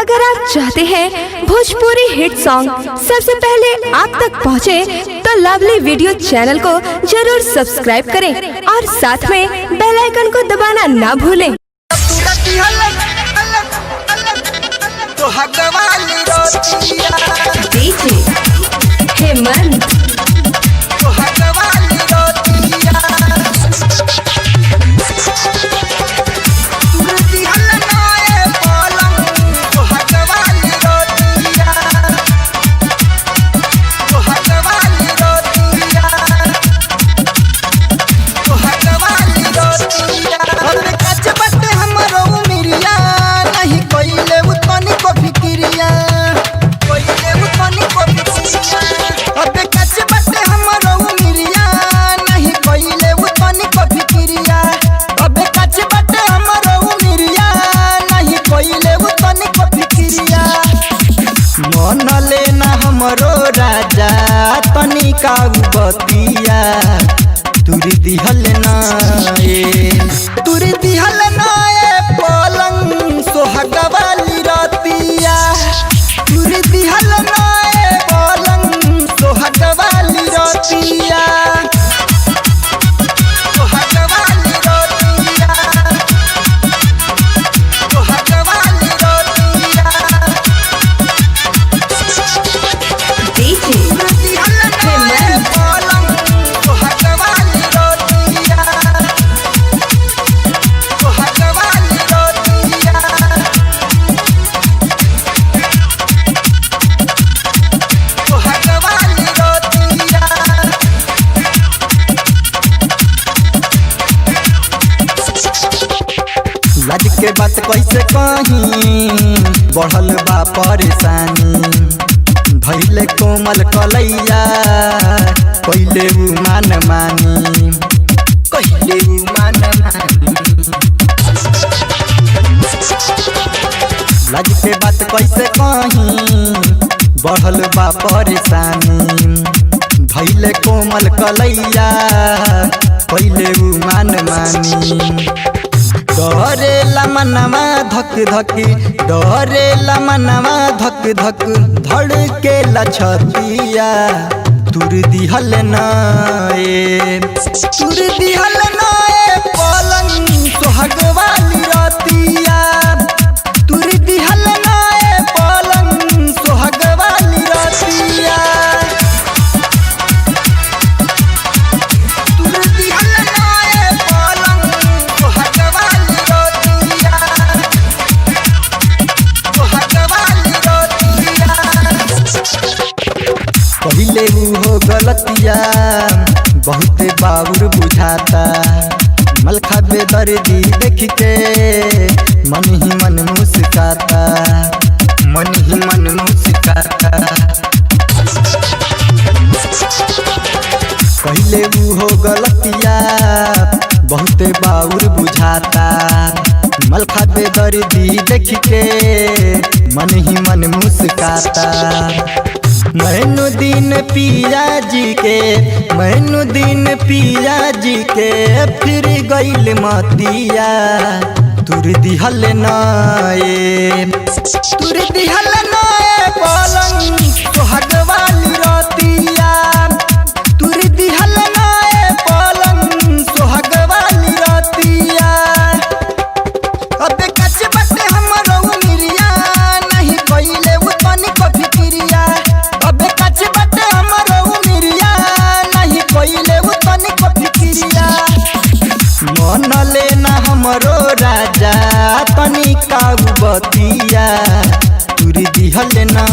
अगर आप चाहते हैं भोजपुरी हिट सॉन्ग सबसे पहले आप तक पहुंचे, तो लवली वीडियो चैनल को जरूर सब्सक्राइब करें और साथ में बेल आइकन को दबाना ना भूलें। डीजे हेमंत हमरो राजा तनिका बतिया तुरी दिहल ना पलंग सोहगवाली रतिया तुरी दिहल ना पलंग सोहगवाली रतिया लाज के बात कैसे कहीं बढ़ल बा परेशानी धैले कोमल कलैया कैले मान मानी लाज के बात कैसे कहीं बढ़ल बा परेशानी धैले कोमल कलैया कैले मान मानी डरेला मनवा धक धकी डरेला मनवा धक धक धड़केला छतिया तुर दिहल नाए पलंग सोहगवाली रतिया तुर दिहल नाए पलंग सोहगवाली रतिया पहिले हो गलतिया बहुते बाबुर बुझाता मलखा बेदर्दी देख के मन ही मन मुस्काता पहिले हो गलतिया बहुते बाबुर बुझाता मलखा बेदर्दी देख के मन ही मन मुस्काता मैनू दिन पिया जी के फिर गइल मतिया तुर दिहल नाए पलंग सोहगवाली रतिया तुर दिहल नाए पलंग सोहगवाली रतिया अबे कच बटे हमरो मिरिया नहीं कइले उतनी को फिक्रिया मन लेना हमरो राजा तनिका बतिया तुरी दिहल ना